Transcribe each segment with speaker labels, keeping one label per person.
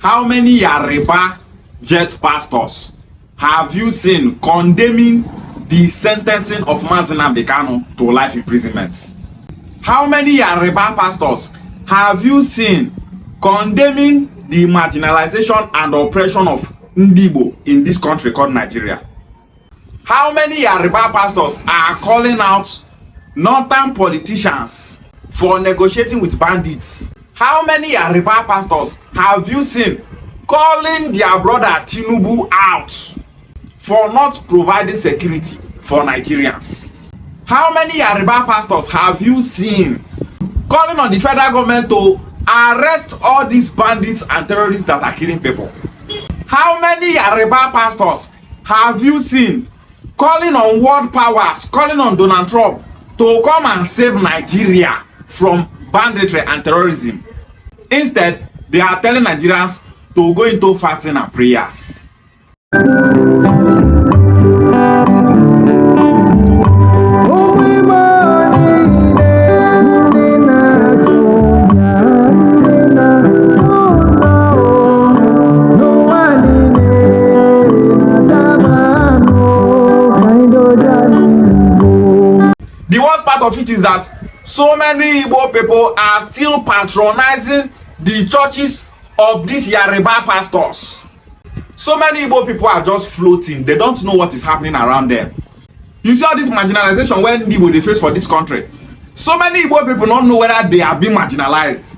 Speaker 1: How many Yariba jet pastors have you seen condemning the sentencing of Nnamdi Kanu to life imprisonment? How many Yariba pastors have you seen condemning the marginalization and oppression of Ndigbo in this country called Nigeria? How many Yariba pastors are calling out northern politicians for negotiating with bandits? How many Yariba pastors have you seen calling their brother Tinubu out for not providing security for Nigerians? How many Yariba pastors have you seen calling on the federal government to arrest all these bandits and terrorists that are killing people? How many Yariba pastors have you seen calling on world powers, calling on Donald Trump to come and save Nigeria from banditry and terrorism? Instead, they are telling Nigerians to go into fasting and prayers. The worst part of it is that so many Igbo people are still patronizing the churches of these Yariba pastors. So many Igbo people are just floating. They don't know what is happening around them. You see all this marginalization when Igbo they face for this country. So many Igbo people don't know whether they are being marginalized.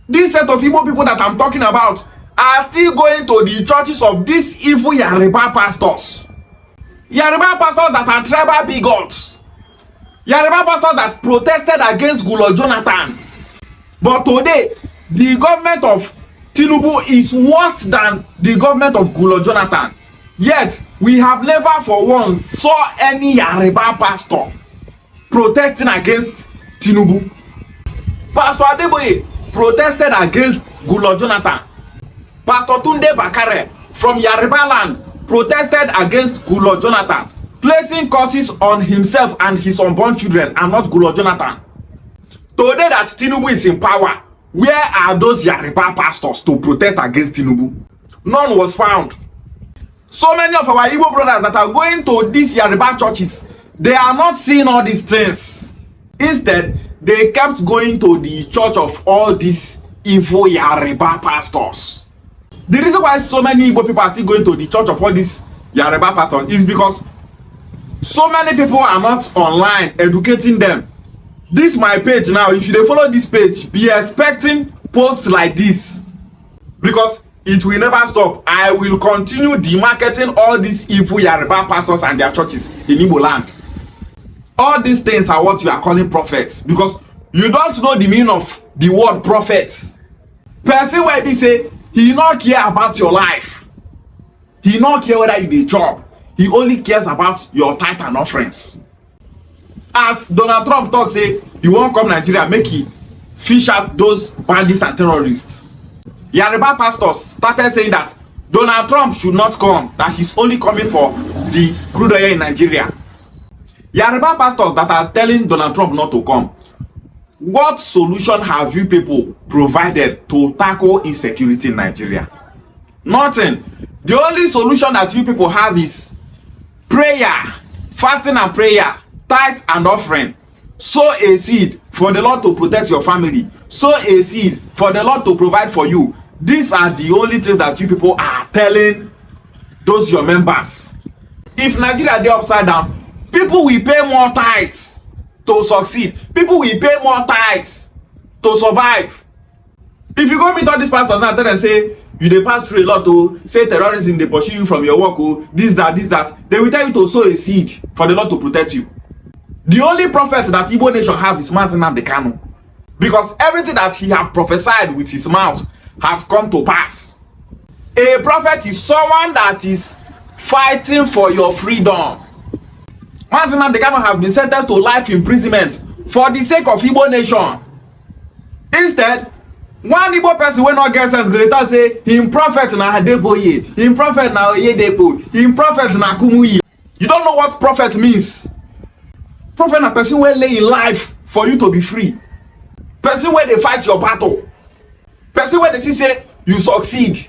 Speaker 1: This set of Igbo people that I'm talking about are still going to the churches of these evil Yariba pastors. Yariba pastors that are tribal bigots. Yariba pastors that protested against Goodluck Jonathan. But today, the government of Tinubu is worse than the government of Goodluck Jonathan. Yet, we have never for once saw any Yariba pastor protesting against Tinubu. Pastor Adeboye protested against Goodluck Jonathan. Pastor Tunde Bakare from Yariba land protested against Goodluck Jonathan, placing curses on himself and his unborn children and not Goodluck Jonathan. Today that Tinubu is in power, where are those Yariba pastors to protest against Tinubu? None was found. So many of our Igbo brothers that are going to these Yariba churches, they are not seeing all these things. Instead, they kept going to the church of all these evil Yariba pastors. The reason why so many Igbo people are still going to the church of all these Yariba pastors is because so many people are not online educating them. This my page now. If you dey follow this page, be expecting posts like this, because it will never stop. I will continue demarketing all these evil Yariba pastors and their churches in Igbo land. All these things are what you are calling prophets, because you don't know the meaning of the word prophet. Person where they say he not care about your life, he not care whether you dey chop, he only cares about your tithe and offerings. As Donald Trump talks, say he won't come Nigeria, make he fish out those bandits and terrorists. Yariba pastors started saying that Donald Trump should not come, that he's only coming for the crude oil in Nigeria. Yariba pastors that are telling Donald Trump not to come, what solution have you people provided to tackle insecurity in Nigeria? Nothing. The only solution that you people have is prayer, fasting and prayer, tithe and offering. Sow a seed for the Lord to protect your family. Sow a seed for the Lord to provide for you. These are the only things that you people are telling those your members. If Nigeria dey upside down, people will pay more tithes to succeed. People will pay more tithes to survive. If you go meet all these pastors and tell them say you dey pass through a lot to say terrorism dey pursue you from your work, oh, this that, they will tell you to sow a seed for the Lord to protect you. The only prophet that Igbo nation have is Nnamdi Kanu, because everything that he have prophesied with his mouth have come to pass. A prophet is someone that is fighting for your freedom. Nnamdi Kanu have been sentenced to life imprisonment for the sake of Igbo nation. Instead, one Igbo person will not get sense go say him prophet na Adeboye, him prophet na Oyedepo, him prophet na Kumuyi. You don't know what prophet means. Prophet na person wey lay in life for you to be free. Person where they fight your battle. Person where they see say you succeed.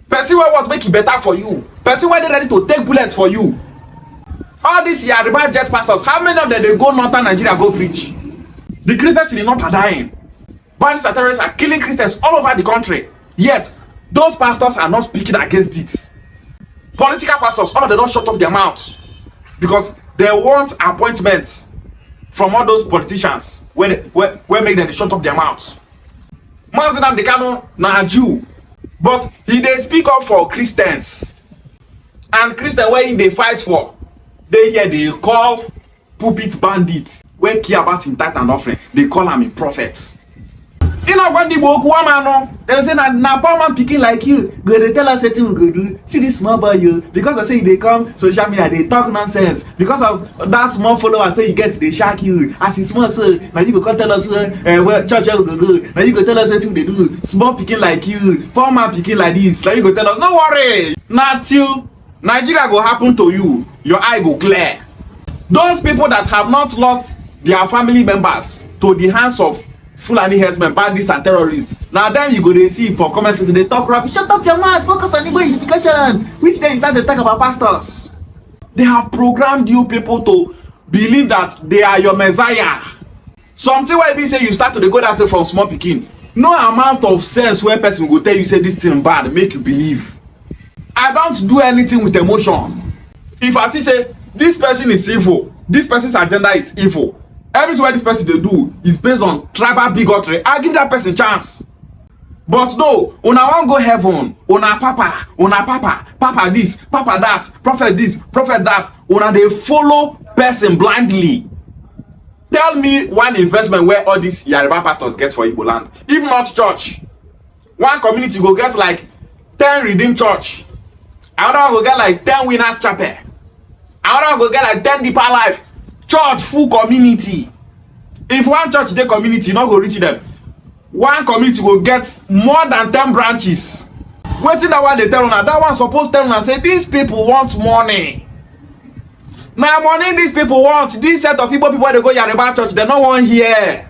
Speaker 1: Person wey want make e better for you. Person wey dey ready to take bullets for you. All these Yariba jet pastors, how many of them they go northern Nigeria go preach? The Christians in the north are dying. Bandits and terrorists are killing Christians all over the country. Yet, those pastors are not speaking against it. Political pastors, all of them don't shut up their mouths because they want appointments from all those politicians where make them shut up their mouths. Mazinam Dekano na a Jew, but he dey speak up for Christians. And Christians where they fight for, they call pulpit bandits wey care about him tithe and offering. They call him a prophet. You know when the book woman, they say na poor man picking like you go dey tell us wetin we go do. See this small boy you, because I say they come social media they talk nonsense because of that small follower say you get they shark you as you small so now you go come tell us where church we go go. Now you go tell us wetin they do. Small picking like you, poor man picking like this. Now you go tell us no worry. Now till Nigeria go happen to you, your eye go clear. Those people that have not lost their family members to the hands of Fulani herdsmen, bandits and terrorists. Now then you go receive for comment section, they talk rubbish. Shut up your mouth, focus on Igbo unification. Which day you start to talk about pastors? They have programmed you people to believe that they are your messiah. Something where be say you start to go that way from small pikin. No amount of sense where person will tell you say this thing bad, make you believe. I don't do anything with emotion. If I see say this person is evil, this person's agenda is evil, everything this person they do is based on tribal bigotry, I give that person chance. But no, una wan go heaven, una papa this, papa that, prophet this, prophet that, una they follow person blindly. Tell me one investment where all these Yariba pastors get for Igbo land. If not church, one community go get like 10 redeemed church, another one go get like 10 winners chapel, another one go get like 10 deeper life. Church full community. If one church dey community not go reach them, one community will get more than 10 branches. Wetin that one they tell una? That one supposed tell una say these people want money. Now money these people want. This set of Igbo people they go Yariba church, they no want here.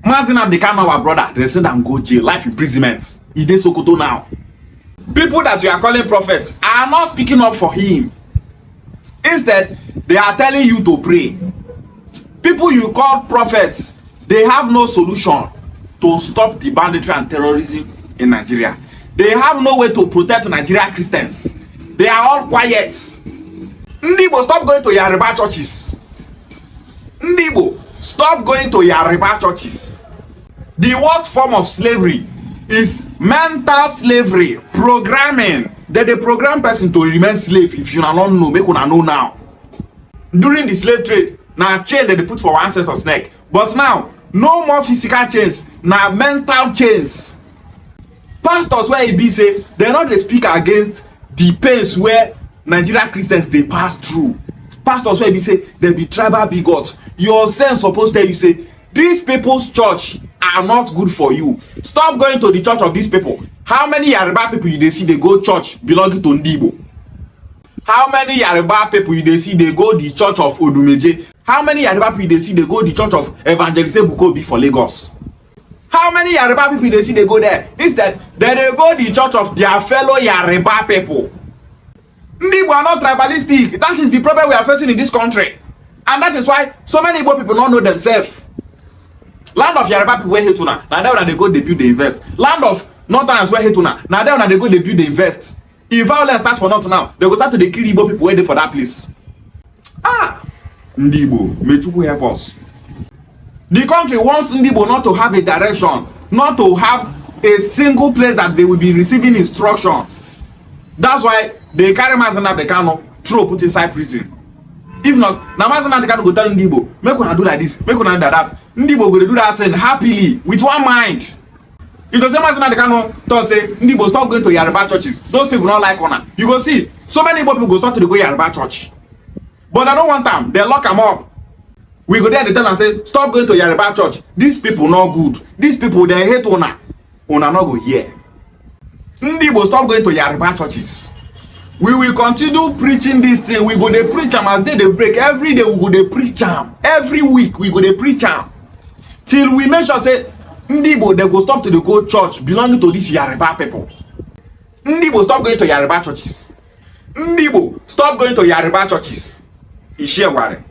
Speaker 1: Mazinam Dekano our brother, they send them go jail, life imprisonment. He dey Sokoto now. People that you are calling prophets are not speaking up for him. Instead, they are telling you to pray. People you call prophets, they have no solution to stop the banditry and terrorism in Nigeria. They have no way to protect Nigerian Christians. They are all quiet. Ndigbo, stop going to Yariba churches. Ndigbo, stop going to Yariba churches. The worst form of slavery is mental slavery, programming. That they program person to remain slave. If you don't know, make una know now. During the slave trade, now chain that they put for ancestors' neck. But now, no more physical chains, now mental chains. Pastors where it be say, they not they speak against the pains where Nigerian Christians they pass through. Pastors where it be say, they be tribal bigots. Your sense supposed to tell you say, these people's church are not good for you. Stop going to the church of these people. How many Yariba people you they see they go church belonging to Ndigbo? How many Yariba people you they see they go the church of Odumeje? How many Yariba people they see they go the church of Evangelist Bukobi for Lagos? How many Yariba people they see they go there? Instead, they go the church of their fellow Yariba people. Ndigbo are not tribalistic. That is the problem we are facing in this country. And that is why so many Igbo people don't know themselves. Land of Yariba people where Hetuna. Now there when they go debut they invest. Land of Northerners where Hetuna. Now there when they go debut they invest. If violence starts for North now, they go start to kill Igbo people waiting for that place. Ah, Ndigbo, may you help us. The country wants Ndigbo not to have a direction, not to have a single place that they will be receiving instruction. That's why they carry Mazinam Dekano throw put inside prison. If not, now Mazinam Dekano go tell Ndigbo, make una do like this, make una do that. Ndigbo go do that thing happily with one mind. If the same Mazinam Dekano don't say Ndigbo stop going to Yariba churches, those people don't like honor. You go see so many Igbo people go start to go Yariba church, but I don't want them. They lock them up. We go there, they tell and say stop going to Yariba church. These people not good. These people they hate honor. Honor not go here. Ndigbo stop going to Yariba churches. We will continue preaching this thing. We go dey preach them as they break. Every day we go dey preach them. Every week we go dey preach them till we make sure say Ndigbo, they go stop to the go church belonging to these Yariba people. Ndigbo, stop going to Yariba churches. Ndigbo, stop going to Yariba churches. Ishieware.